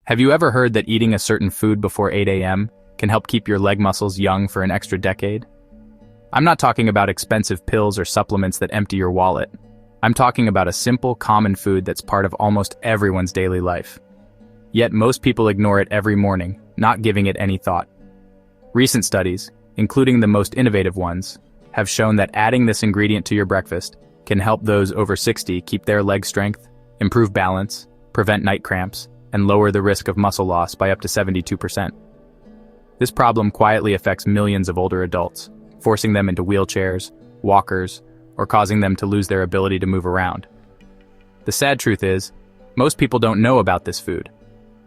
Have you ever heard that eating a certain food before 8 a.m. can help keep your leg muscles young for an extra decade? I'm not talking about expensive pills or supplements that empty your wallet. I'm talking about a simple, common food that's part of almost everyone's daily life. Yet most people ignore it every morning, not giving it any thought. Recent studies, including the most innovative ones, have shown that adding this ingredient to your breakfast can help those over 60 keep their leg strength, improve balance, prevent night cramps, and lower the risk of muscle loss by up to 72%. This problem quietly affects millions of older adults, forcing them into wheelchairs, walkers, or causing them to lose their ability to move around. The sad truth is, most people don't know about this food.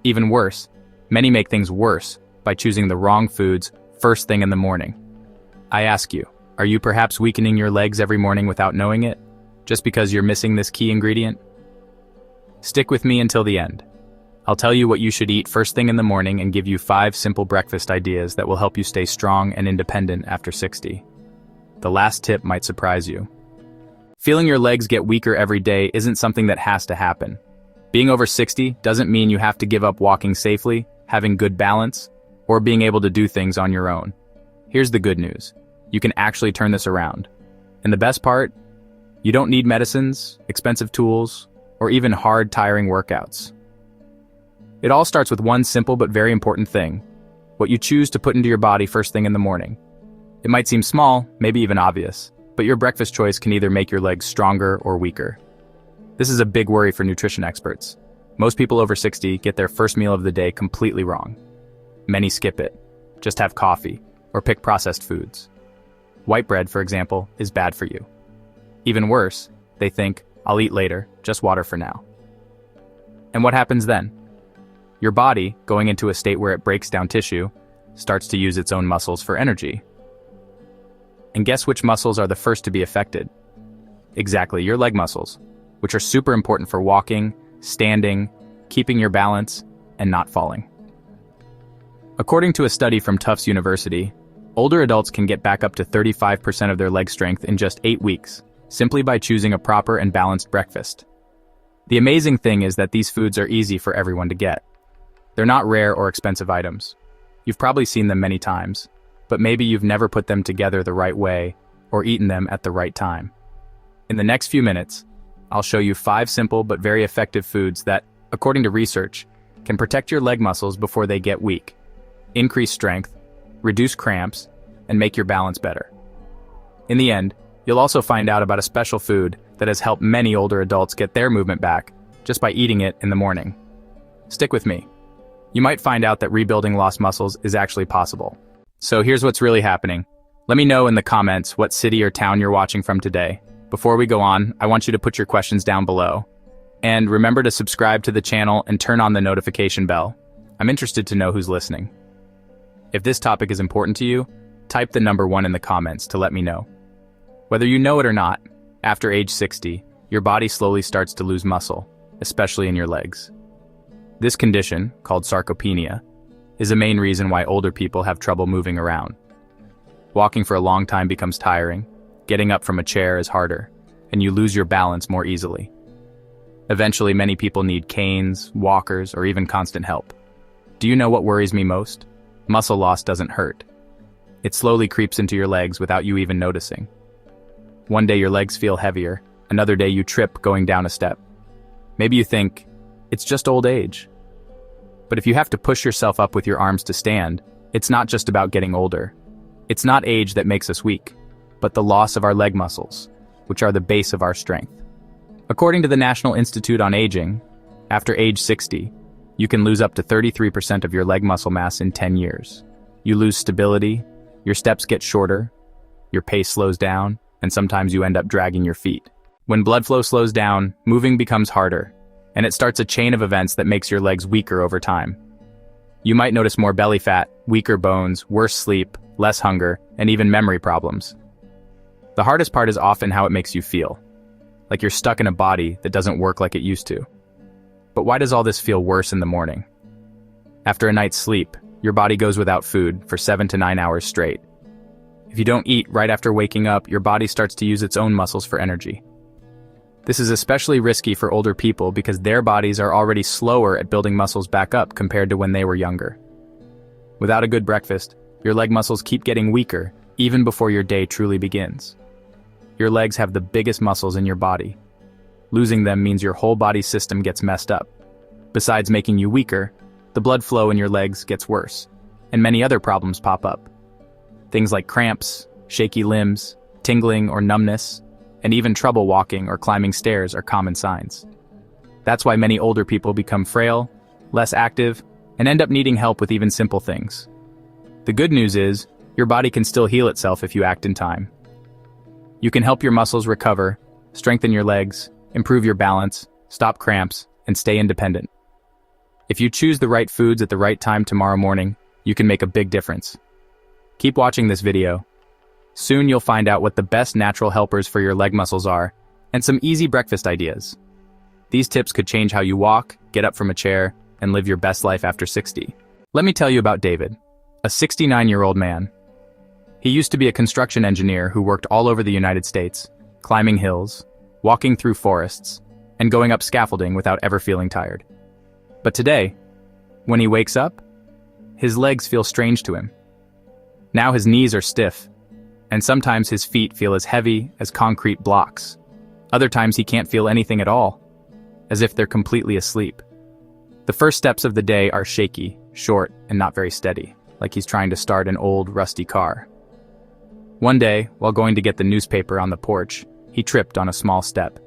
Even worse, many make things worse by choosing the wrong foods first thing in the morning. I ask you, are you perhaps weakening your legs every morning without knowing it, just because you're missing this key ingredient? Stick with me until the end. I'll tell you what you should eat first thing in the morning and give you 5 simple breakfast ideas that will help you stay strong and independent after 60. The last tip might surprise you. Feeling your legs get weaker every day isn't something that has to happen. Being over 60 doesn't mean you have to give up walking safely, having good balance, or being able to do things on your own. Here's the good news. You can actually turn this around. And the best part? You don't need medicines, expensive tools, or even hard, tiring workouts. It all starts with one simple but very important thing: what you choose to put into your body first thing in the morning. It might seem small, maybe even obvious, but your breakfast choice can either make your legs stronger or weaker. This is a big worry for nutrition experts. Most people over 60 get their first meal of the day completely wrong. Many skip it, just have coffee, or pick processed foods. White bread, for example, is bad for you. Even worse, they think, I'll eat later, just water for now. And what happens then? Your body, going into a state where it breaks down tissue, starts to use its own muscles for energy. And guess which muscles are the first to be affected? Exactly, your leg muscles, which are super important for walking, standing, keeping your balance, and not falling. According to a study from Tufts University, older adults can get back up to 35% of their leg strength in just 8 weeks, simply by choosing a proper and balanced breakfast. The amazing thing is that these foods are easy for everyone to get. They're not rare or expensive items. You've probably seen them many times, but maybe you've never put them together the right way or eaten them at the right time. In the next few minutes, I'll show you 5 simple but very effective foods that, according to research, can protect your leg muscles before they get weak, increase strength, reduce cramps, and make your balance better. In the end, you'll also find out about a special food that has helped many older adults get their movement back just by eating it in the morning. Stick with me. You might find out that rebuilding lost muscles is actually possible. So here's what's really happening. Let me know in the comments what city or town you're watching from today. Before we go on, I want you to put your questions down below. And remember to subscribe to the channel and turn on the notification bell. I'm interested to know who's listening. If this topic is important to you, type the number 1 in the comments to let me know. Whether you know it or not, after age 60, your body slowly starts to lose muscle, especially in your legs. This condition, called sarcopenia, is a main reason why older people have trouble moving around. Walking for a long time becomes tiring, getting up from a chair is harder, and you lose your balance more easily. Eventually, many people need canes, walkers, or even constant help. Do you know what worries me most? Muscle loss doesn't hurt. It slowly creeps into your legs without you even noticing. One day your legs feel heavier, another day you trip going down a step. Maybe you think, it's just old age. But if you have to push yourself up with your arms to stand, it's not just about getting older. It's not age that makes us weak, but the loss of our leg muscles, which are the base of our strength. According to the National Institute on Aging, after age 60, you can lose up to 33% of your leg muscle mass in 10 years. You lose stability, your steps get shorter, your pace slows down, and sometimes you end up dragging your feet. When blood flow slows down, moving becomes harder, and it starts a chain of events that makes your legs weaker over time. You might notice more belly fat, weaker bones, worse sleep, less hunger, and even memory problems. The hardest part is often how it makes you feel, like you're stuck in a body that doesn't work like it used to. But why does all this feel worse in the morning? After a night's sleep, your body goes without food for 7 to 9 hours straight. If you don't eat right after waking up, your body starts to use its own muscles for energy. This is especially risky for older people because their bodies are already slower at building muscles back up compared to when they were younger. Without a good breakfast, your leg muscles keep getting weaker even before your day truly begins. Your legs have the biggest muscles in your body. Losing them means your whole body system gets messed up. Besides making you weaker, the blood flow in your legs gets worse, and many other problems pop up. Things like cramps, shaky limbs, tingling or numbness, and even trouble walking or climbing stairs are common signs. That's why many older people become frail, less active, and end up needing help with even simple things. The good news is, your body can still heal itself if you act in time. You can help your muscles recover, strengthen your legs, improve your balance, stop cramps, and stay independent. If you choose the right foods at the right time tomorrow morning, you can make a big difference. Keep watching this video. Soon you'll find out what the best natural helpers for your leg muscles are, and some easy breakfast ideas. These tips could change how you walk, get up from a chair, and live your best life after 60. Let me tell you about David, a 69-year-old man. He used to be a construction engineer who worked all over the United States, climbing hills, walking through forests, and going up scaffolding without ever feeling tired. But today, when he wakes up, his legs feel strange to him. Now his knees are stiff, and sometimes his feet feel as heavy as concrete blocks. Other times he can't feel anything at all, as if they're completely asleep. The first steps of the day are shaky, short, and not very steady, like he's trying to start an old, rusty car. One day, while going to get the newspaper on the porch, he tripped on a small step.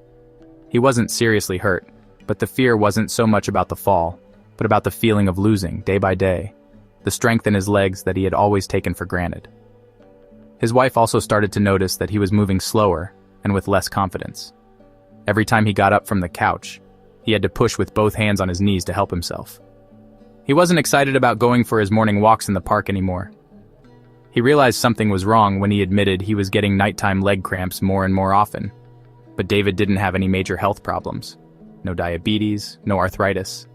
He wasn't seriously hurt, but the fear wasn't so much about the fall, but about the feeling of losing, day by day, the strength in his legs that he had always taken for granted. His wife also started to notice that he was moving slower and with less confidence. Every time he got up from the couch, he had to push with both hands on his knees to help himself. He wasn't excited about going for his morning walks in the park anymore. He realized something was wrong when he admitted he was getting nighttime leg cramps more and more often. But David didn't have any major health problems. No diabetes, no arthritis.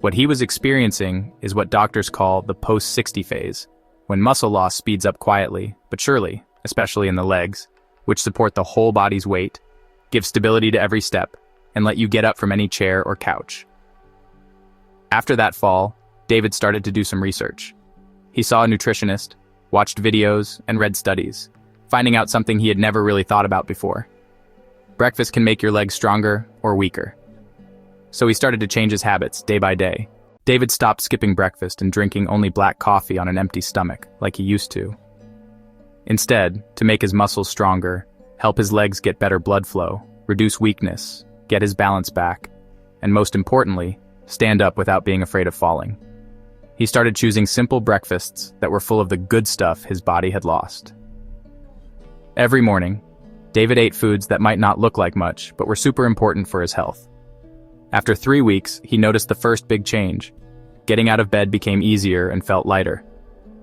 What he was experiencing is what doctors call the post-60 phase, when muscle loss speeds up quietly, but surely, especially in the legs, which support the whole body's weight, give stability to every step, and let you get up from any chair or couch. After that fall, David started to do some research. He saw a nutritionist, watched videos, and read studies, finding out something he had never really thought about before. Breakfast can make your legs stronger or weaker. So he started to change his habits day by day. David stopped skipping breakfast and drinking only black coffee on an empty stomach, like he used to. Instead, to make his muscles stronger, help his legs get better blood flow, reduce weakness, get his balance back, and most importantly, stand up without being afraid of falling. He started choosing simple breakfasts that were full of the good stuff his body had lost. Every morning, David ate foods that might not look like much, but were super important for his health. After 3 weeks, he noticed the first big change. Getting out of bed became easier and felt lighter.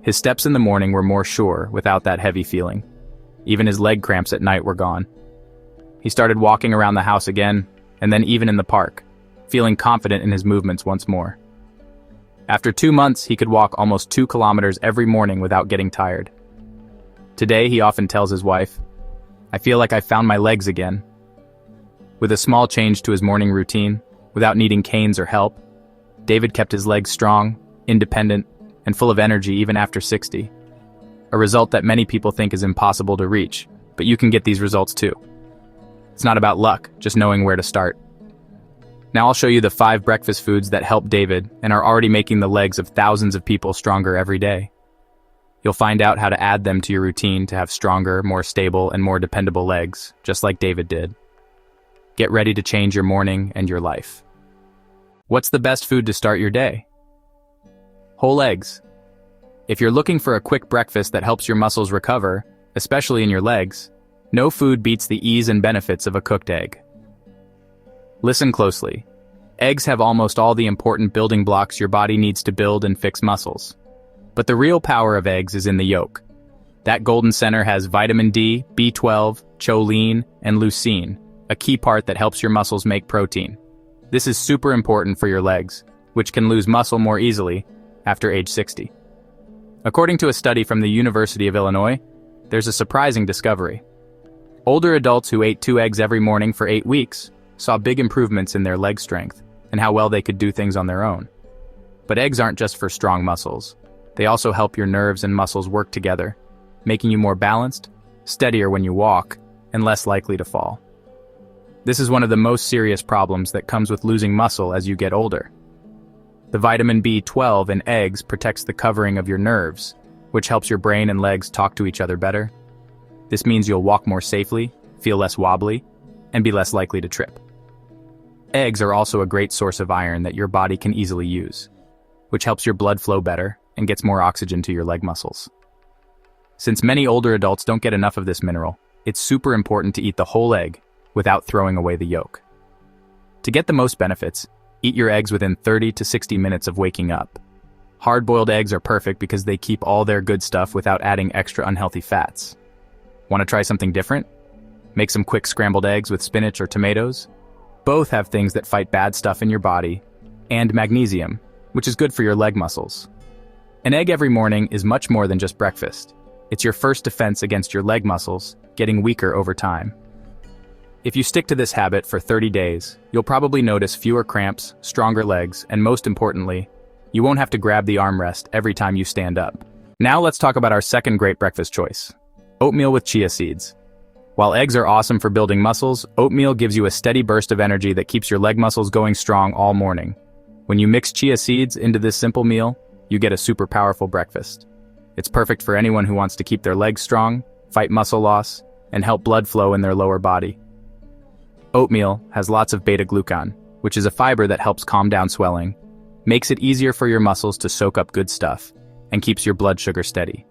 His steps in the morning were more sure without that heavy feeling. Even his leg cramps at night were gone. He started walking around the house again, and then even in the park, feeling confident in his movements once more. After 2 months, he could walk almost 2 kilometers every morning without getting tired. Today, he often tells his wife, "I feel like I found my legs again." With a small change to his morning routine, without needing canes or help, David kept his legs strong, independent, and full of energy even after 60. A result that many people think is impossible to reach, but you can get these results too. It's not about luck, just knowing where to start. Now I'll show you the 5 breakfast foods that help David and are already making the legs of thousands of people stronger every day. You'll find out how to add them to your routine to have stronger, more stable, and more dependable legs, just like David did. Get ready to change your morning and your life. What's the best food to start your day? Whole eggs. If you're looking for a quick breakfast that helps your muscles recover, especially in your legs, no food beats the ease and benefits of a cooked egg. Listen closely. Eggs have almost all the important building blocks your body needs to build and fix muscles. But the real power of eggs is in the yolk. That golden center has vitamin D, B12, choline, and leucine, a key part that helps your muscles make protein. This is super important for your legs, which can lose muscle more easily after age 60. According to a study from the University of Illinois, there's a surprising discovery. Older adults who ate 2 eggs every morning for 8 weeks saw big improvements in their leg strength and how well they could do things on their own. But eggs aren't just for strong muscles. They also help your nerves and muscles work together, making you more balanced, steadier when you walk, and less likely to fall. This is one of the most serious problems that comes with losing muscle as you get older. The vitamin B12 in eggs protects the covering of your nerves, which helps your brain and legs talk to each other better. This means you'll walk more safely, feel less wobbly, and be less likely to trip. Eggs are also a great source of iron that your body can easily use, which helps your blood flow better and gets more oxygen to your leg muscles. Since many older adults don't get enough of this mineral, it's super important to eat the whole egg without throwing away the yolk. To get the most benefits, eat your eggs within 30 to 60 minutes of waking up. Hard-boiled eggs are perfect because they keep all their good stuff without adding extra unhealthy fats. Want to try something different? Make some quick scrambled eggs with spinach or tomatoes. Both have things that fight bad stuff in your body, and magnesium, which is good for your leg muscles. An egg every morning is much more than just breakfast. It's your first defense against your leg muscles getting weaker over time. If you stick to this habit for 30 days, you'll probably notice fewer cramps, stronger legs, and most importantly, you won't have to grab the armrest every time you stand up. Now let's talk about our second great breakfast choice: oatmeal with chia seeds. While eggs are awesome for building muscles, oatmeal gives you a steady burst of energy that keeps your leg muscles going strong all morning. When you mix chia seeds into this simple meal, you get a super powerful breakfast. It's perfect for anyone who wants to keep their legs strong, fight muscle loss, and help blood flow in their lower body. Oatmeal has lots of beta-glucan, which is a fiber that helps calm down swelling, makes it easier for your muscles to soak up good stuff, and keeps your blood sugar steady.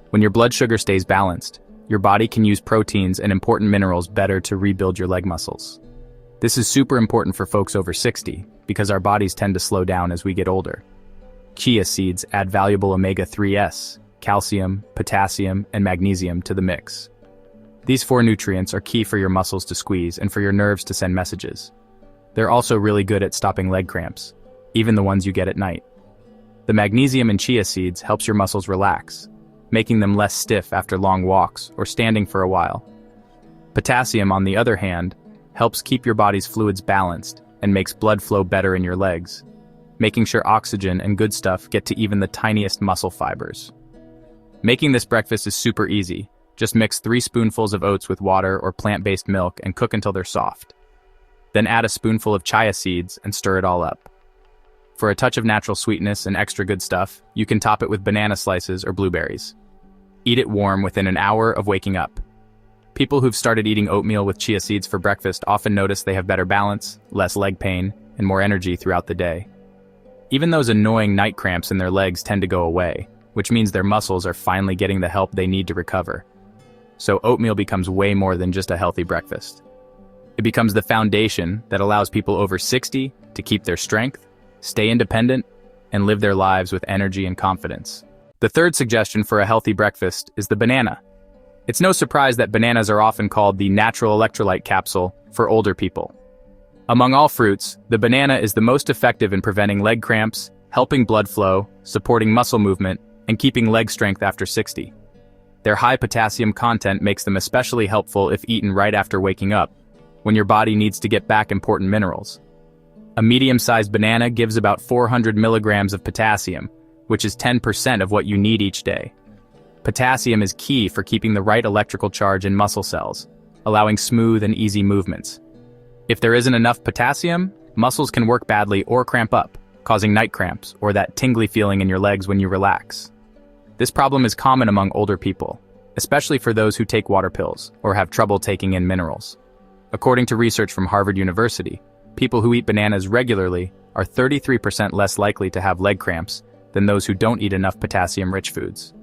When your blood sugar stays balanced, your body can use proteins and important minerals better to rebuild your leg muscles. This is super important for folks over 60 because our bodies tend to slow down as we get older. Chia seeds add valuable omega-3s, calcium, potassium, and magnesium to the mix. These 4 nutrients are key for your muscles to squeeze and for your nerves to send messages. They're also really good at stopping leg cramps, even the ones you get at night. The magnesium in chia seeds helps your muscles relax, making them less stiff after long walks or standing for a while. Potassium, on the other hand, helps keep your body's fluids balanced and makes blood flow better in your legs, making sure oxygen and good stuff get to even the tiniest muscle fibers. Making this breakfast is super easy. Just mix 3 spoonfuls of oats with water or plant-based milk and cook until they're soft. Then add a spoonful of chia seeds and stir it all up. For a touch of natural sweetness and extra good stuff, you can top it with banana slices or blueberries. Eat it warm within an hour of waking up. People who've started eating oatmeal with chia seeds for breakfast often notice they have better balance, less leg pain, and more energy throughout the day. Even those annoying night cramps in their legs tend to go away, which means their muscles are finally getting the help they need to recover. So oatmeal becomes way more than just a healthy breakfast. It becomes the foundation that allows people over 60 to keep their strength, stay independent, and live their lives with energy and confidence. The third suggestion for a healthy breakfast is the banana. It's no surprise that bananas are often called the natural electrolyte capsule for older people. Among all fruits, the banana is the most effective in preventing leg cramps, helping blood flow, supporting muscle movement, and keeping leg strength after 60. Their high potassium content makes them especially helpful if eaten right after waking up, when your body needs to get back important minerals. A medium-sized banana gives about 400 milligrams of potassium, which is 10% of what you need each day. Potassium is key for keeping the right electrical charge in muscle cells, allowing smooth and easy movements. If there isn't enough potassium, muscles can work badly or cramp up, causing night cramps or that tingly feeling in your legs when you relax. This problem is common among older people, especially for those who take water pills or have trouble taking in minerals. According to research from Harvard University, people who eat bananas regularly are 33% less likely to have leg cramps than those who don't eat enough potassium-rich foods.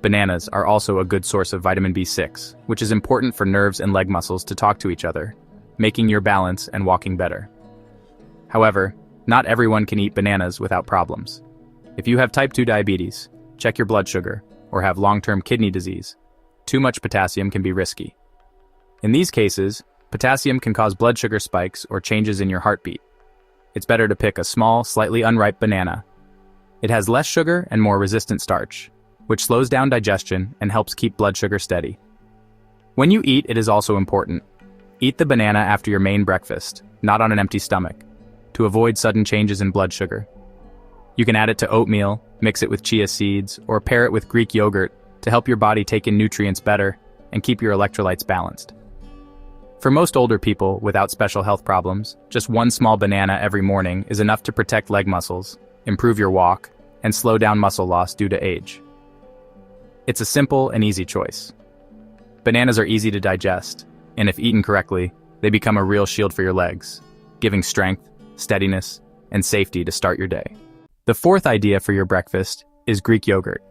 Bananas are also a good source of vitamin B6, which is important for nerves and leg muscles to talk to each other, making your balance and walking better. However, not everyone can eat bananas without problems. If you have type 2 diabetes, check your blood sugar, or have long-term kidney disease, too much potassium can be risky. In these cases, potassium can cause blood sugar spikes or changes in your heartbeat. It's better to pick a small, slightly unripe banana. It has less sugar and more resistant starch, which slows down digestion and helps keep blood sugar steady. When you eat, it is also important. Eat the banana after your main breakfast, not on an empty stomach, to avoid sudden changes in blood sugar. You can add it to oatmeal, mix it with chia seeds, or pair it with Greek yogurt to help your body take in nutrients better and keep your electrolytes balanced. For most older people without special health problems, just one small banana every morning is enough to protect leg muscles, improve your walk, and slow down muscle loss due to age. It's a simple and easy choice. Bananas are easy to digest, and if eaten correctly, they become a real shield for your legs, giving strength, steadiness, and safety to start your day. The fourth idea for your breakfast is Greek yogurt.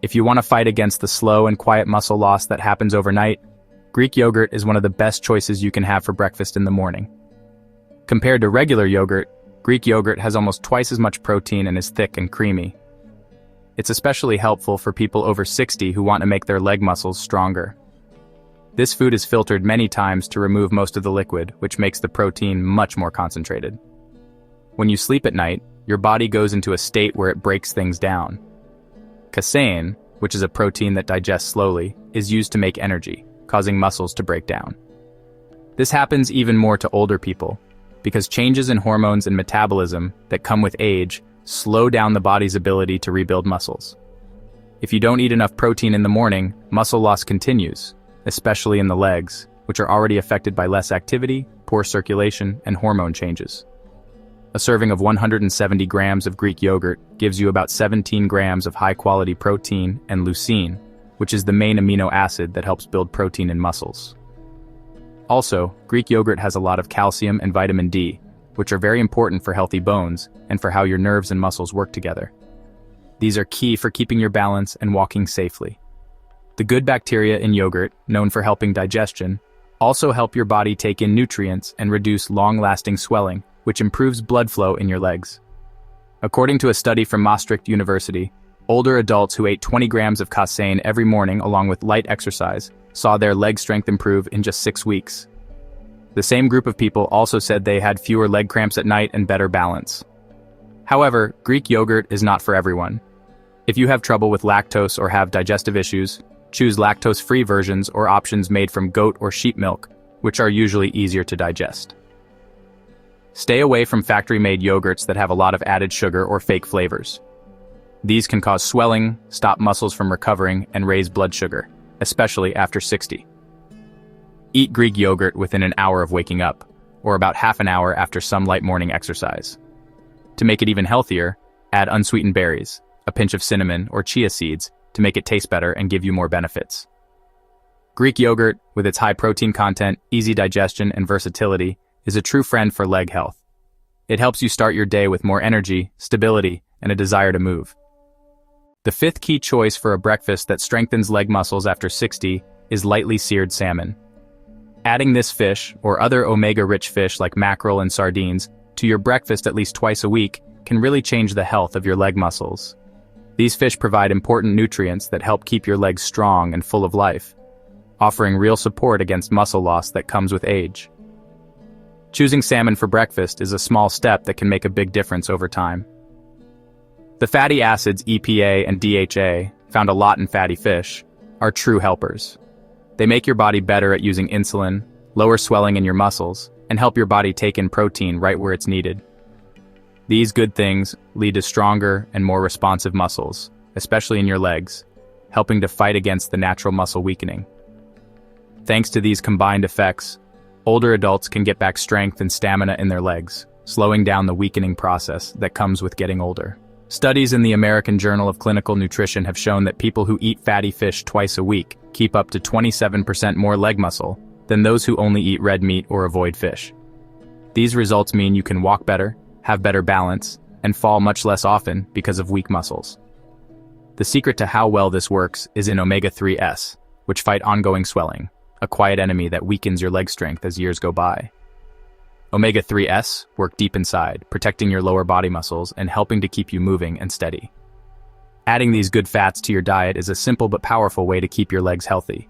If you want to fight against the slow and quiet muscle loss that happens overnight, Greek yogurt is one of the best choices you can have for breakfast in the morning. Compared to regular yogurt, Greek yogurt has almost twice as much protein and is thick and creamy. It's especially helpful for people over 60 who want to make their leg muscles stronger. This food is filtered many times to remove most of the liquid, which makes the protein much more concentrated. When you sleep at night, your body goes into a state where it breaks things down. Casein, which is a protein that digests slowly, is used to make energy, causing muscles to break down. This happens even more to older people, because changes in hormones and metabolism that come with age slow down the body's ability to rebuild muscles. If you don't eat enough protein in the morning, muscle loss continues, especially in the legs, which are already affected by less activity, poor circulation, and hormone changes. A serving of 170 grams of Greek yogurt gives you about 17 grams of high-quality protein and leucine, which is the main amino acid that helps build protein in muscles. Also, Greek yogurt has a lot of calcium and vitamin D, which are very important for healthy bones and for how your nerves and muscles work together. These are key for keeping your balance and walking safely. The good bacteria in yogurt, known for helping digestion, also help your body take in nutrients and reduce long-lasting swelling, which improves blood flow in your legs. According to a study from Maastricht University, older adults who ate 20 grams of casein every morning along with light exercise saw their leg strength improve in just 6 weeks. The same group of people also said they had fewer leg cramps at night and better balance. However, Greek yogurt is not for everyone. If you have trouble with lactose or have digestive issues, choose lactose-free versions or options made from goat or sheep milk, which are usually easier to digest. Stay away from factory-made yogurts that have a lot of added sugar or fake flavors. These can cause swelling, stop muscles from recovering, and raise blood sugar, especially after 60. Eat Greek yogurt within an hour of waking up, or about half an hour after some light morning exercise. To make it even healthier, add unsweetened berries, a pinch of cinnamon or chia seeds to make it taste better and give you more benefits. Greek yogurt, with its high protein content, easy digestion, and versatility, is a true friend for leg health. It helps you start your day with more energy, stability, and a desire to move. The fifth key choice for a breakfast that strengthens leg muscles after 60 is lightly seared salmon. Adding this fish, or other omega-rich fish like mackerel and sardines, to your breakfast at least twice a week can really change the health of your leg muscles. These fish provide important nutrients that help keep your legs strong and full of life, offering real support against muscle loss that comes with age. Choosing salmon for breakfast is a small step that can make a big difference over time. The fatty acids EPA and DHA, found a lot in fatty fish, are true helpers. They make your body better at using insulin, lower swelling in your muscles, and help your body take in protein right where it's needed. These good things lead to stronger and more responsive muscles, especially in your legs, helping to fight against the natural muscle weakening. Thanks to these combined effects, older adults can get back strength and stamina in their legs, slowing down the weakening process that comes with getting older. Studies in the American Journal of Clinical Nutrition have shown that people who eat fatty fish twice a week keep up to 27% more leg muscle than those who only eat red meat or avoid fish. These results mean you can walk better, have better balance, and fall much less often because of weak muscles. The secret to how well this works is in omega-3s, which fight ongoing swelling, a quiet enemy that weakens your leg strength as years go by. Omega-3s work deep inside, protecting your lower body muscles and helping to keep you moving and steady. Adding these good fats to your diet is a simple but powerful way to keep your legs healthy.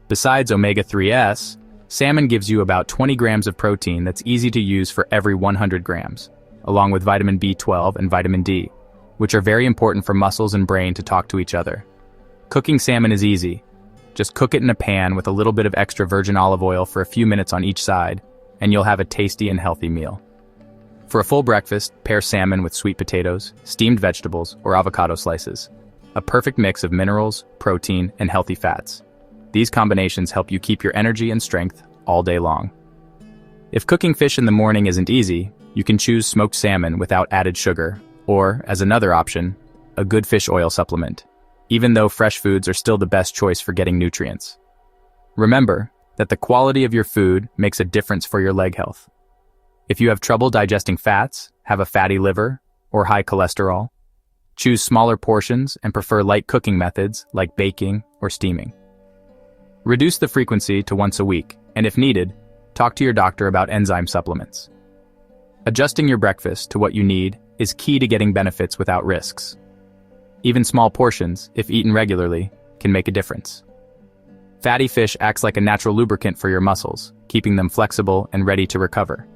Besides omega-3s, salmon gives you about 20 grams of protein that's easy to use for every 100 grams, along with vitamin B12 and vitamin D, which are very important for muscles and brain to talk to each other. Cooking salmon is easy. Just cook it in a pan with a little bit of extra virgin olive oil for a few minutes on each side, and you'll have a tasty and healthy meal. For a full breakfast, pair salmon with sweet potatoes, steamed vegetables, or avocado slices. A perfect mix of minerals, protein, and healthy fats. These combinations help you keep your energy and strength all day long. If cooking fish in the morning isn't easy, you can choose smoked salmon without added sugar, or, as another option, a good fish oil supplement, even though fresh foods are still the best choice for getting nutrients. Remember that the quality of your food makes a difference for your leg health. If you have trouble digesting fats, have a fatty liver, or high cholesterol, choose smaller portions and prefer light cooking methods like baking or steaming. Reduce the frequency to once a week, and if needed, talk to your doctor about enzyme supplements. Adjusting your breakfast to what you need is key to getting benefits without risks. Even small portions, if eaten regularly, can make a difference. Fatty fish acts like a natural lubricant for your muscles, keeping them flexible and ready to recover.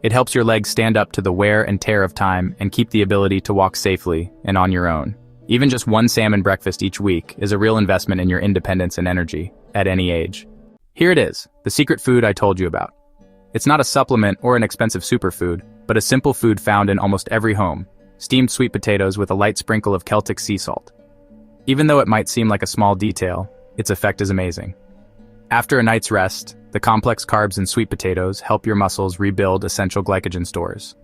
It helps your legs stand up to the wear and tear of time and keep the ability to walk safely and on your own. Even just one salmon breakfast each week is a real investment in your independence and energy, at any age. Here it is, the secret food I told you about. It's not a supplement or an expensive superfood, but a simple food found in almost every home: steamed sweet potatoes with a light sprinkle of Celtic sea salt. Even though it might seem like a small detail, its effect is amazing. After a night's rest, the complex carbs in sweet potatoes help your muscles rebuild essential glycogen stores.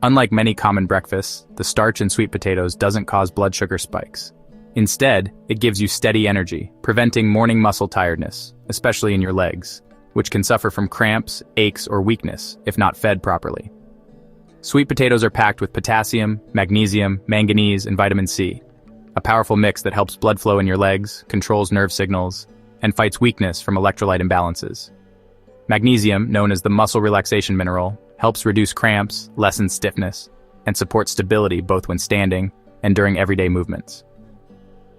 Unlike many common breakfasts, the starch in sweet potatoes doesn't cause blood sugar spikes. Instead, it gives you steady energy, preventing morning muscle tiredness, especially in your legs, which can suffer from cramps, aches, or weakness if not fed properly. Sweet potatoes are packed with potassium, magnesium, manganese, and vitamin C, a powerful mix that helps blood flow in your legs, controls nerve signals, and fights weakness from electrolyte imbalances. Magnesium, known as the muscle relaxation mineral, helps reduce cramps, lessen stiffness, and support stability both when standing and during everyday movements.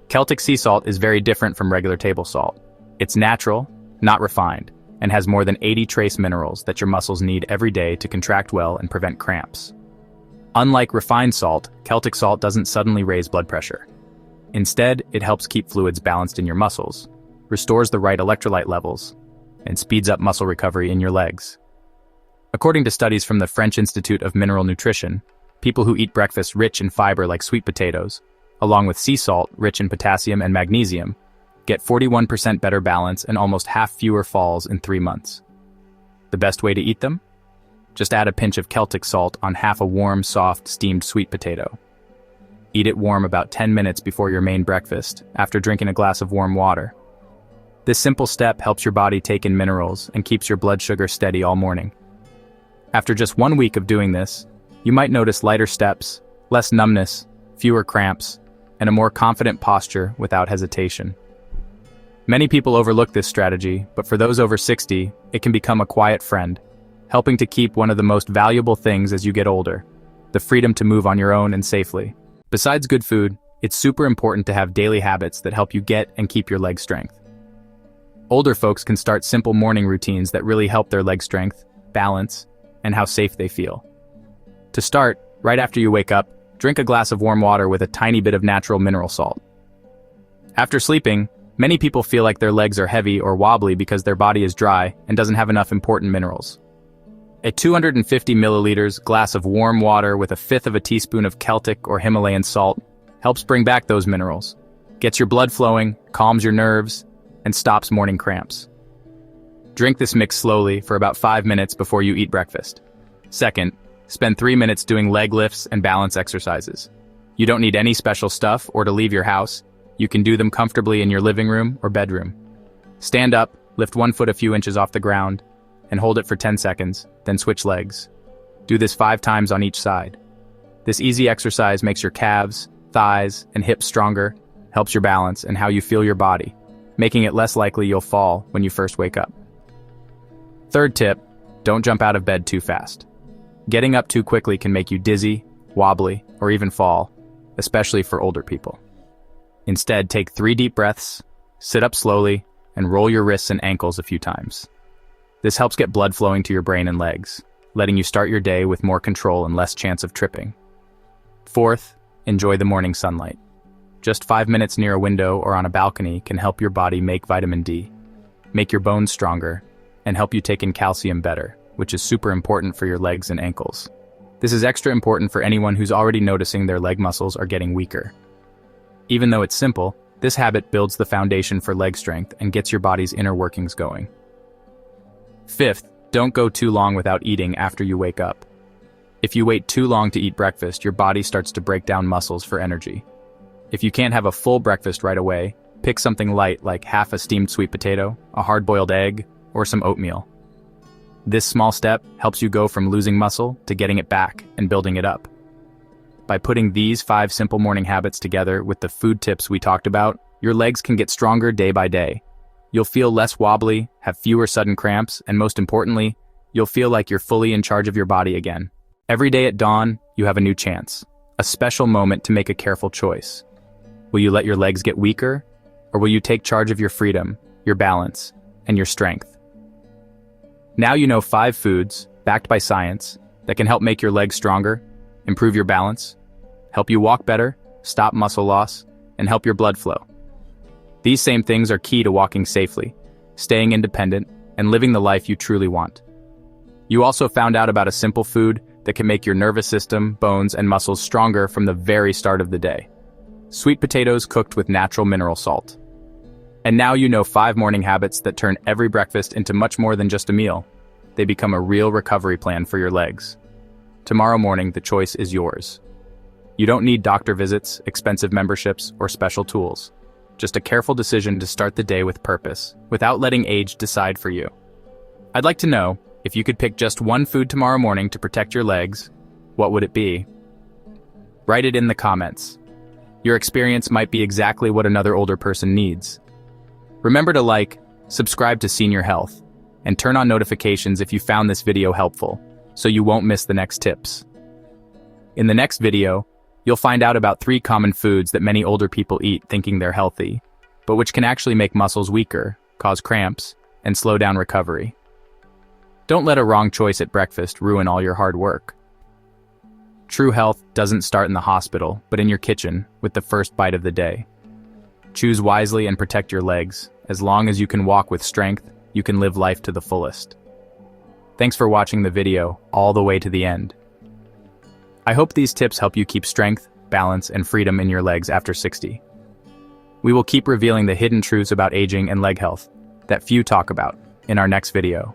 Celtic sea salt is very different from regular table salt. It's natural, not refined, and has more than 80 trace minerals that your muscles need every day to contract well and prevent cramps. Unlike refined salt, Celtic salt doesn't suddenly raise blood pressure. Instead, it helps keep fluids balanced in your muscles, restores the right electrolyte levels, and speeds up muscle recovery in your legs. According to studies from the French Institute of Mineral Nutrition, people who eat breakfast rich in fiber like sweet potatoes, along with sea salt rich in potassium and magnesium, get 41% better balance and almost half fewer falls in 3 months. The best way to eat them? Just add a pinch of Celtic salt on half a warm, soft, steamed sweet potato. Eat it warm about 10 minutes before your main breakfast, after drinking a glass of warm water. This simple step helps your body take in minerals and keeps your blood sugar steady all morning. After just 1 week of doing this, you might notice lighter steps, less numbness, fewer cramps, and a more confident posture without hesitation. Many people overlook this strategy, but for those over 60, it can become a quiet friend, helping to keep one of the most valuable things as you get older: the freedom to move on your own and safely. Besides good food, it's super important to have daily habits that help you get and keep your leg strength. Older folks can start simple morning routines that really help their leg strength, balance, and how safe they feel. To start, right after you wake up, drink a glass of warm water with a tiny bit of natural mineral salt. After sleeping, many people feel like their legs are heavy or wobbly because their body is dry and doesn't have enough important minerals. A 250 milliliters glass of warm water with a fifth of a teaspoon of Celtic or Himalayan salt helps bring back those minerals, gets your blood flowing, calms your nerves, and stops morning cramps. Drink this mix slowly for about 5 minutes before you eat breakfast. Second, spend 3 minutes doing leg lifts and balance exercises. You don't need any special stuff or to leave your house. You can do them comfortably in your living room or bedroom. Stand up, lift one foot a few inches off the ground, and hold it for 10 seconds, then switch legs. Do this 5 times on each side. This easy exercise makes your calves, thighs, and hips stronger, helps your balance and how you feel your body, making it less likely you'll fall when you first wake up. Third tip, don't jump out of bed too fast. Getting up too quickly can make you dizzy, wobbly, or even fall, especially for older people. Instead, take 3 deep breaths, sit up slowly, and roll your wrists and ankles a few times. This helps get blood flowing to your brain and legs, letting you start your day with more control and less chance of tripping. Fourth, enjoy the morning sunlight. Just 5 minutes near a window or on a balcony can help your body make vitamin D, make your bones stronger, and help you take in calcium better, which is super important for your legs and ankles. This is extra important for anyone who's already noticing their leg muscles are getting weaker. Even though it's simple, this habit builds the foundation for leg strength and gets your body's inner workings going. Fifth, don't go too long without eating after you wake up. If you wait too long to eat breakfast, your body starts to break down muscles for energy. If you can't have a full breakfast right away, pick something light like half a steamed sweet potato, a hard-boiled egg, or some oatmeal. This small step helps you go from losing muscle to getting it back and building it up. By putting these 5 simple morning habits together with the food tips we talked about, your legs can get stronger day by day. You'll feel less wobbly, have fewer sudden cramps, and most importantly, you'll feel like you're fully in charge of your body again. Every day at dawn, you have a new chance, a special moment to make a careful choice. Will you let your legs get weaker, or will you take charge of your freedom, your balance, and your strength? Now you know 5 foods, backed by science, that can help make your legs stronger, improve your balance, help you walk better, stop muscle loss, and help your blood flow. These same things are key to walking safely, staying independent, and living the life you truly want. You also found out about a simple food that can make your nervous system, bones, and muscles stronger from the very start of the day. Sweet potatoes cooked with natural mineral salt. And now you know 5 morning habits that turn every breakfast into much more than just a meal. They become a real recovery plan for your legs. Tomorrow morning, the choice is yours. You don't need doctor visits, expensive memberships, or special tools. Just a careful decision to start the day with purpose, without letting age decide for you. I'd like to know, if you could pick just one food tomorrow morning to protect your legs, what would it be? Write it in the comments. Your experience might be exactly what another older person needs. Remember to like, subscribe to Senior Health, and turn on notifications if you found this video helpful, so you won't miss the next tips. In the next video, you'll find out about 3 common foods that many older people eat thinking they're healthy, but which can actually make muscles weaker, cause cramps, and slow down recovery. Don't let a wrong choice at breakfast ruin all your hard work. True health doesn't start in the hospital, but in your kitchen with the first bite of the day. Choose wisely and protect your legs. As long as you can walk with strength, you can live life to the fullest. Thanks for watching the video all the way to the end. I hope these tips help you keep strength, balance, and freedom in your legs after 60. We will keep revealing the hidden truths about aging and leg health that few talk about in our next video.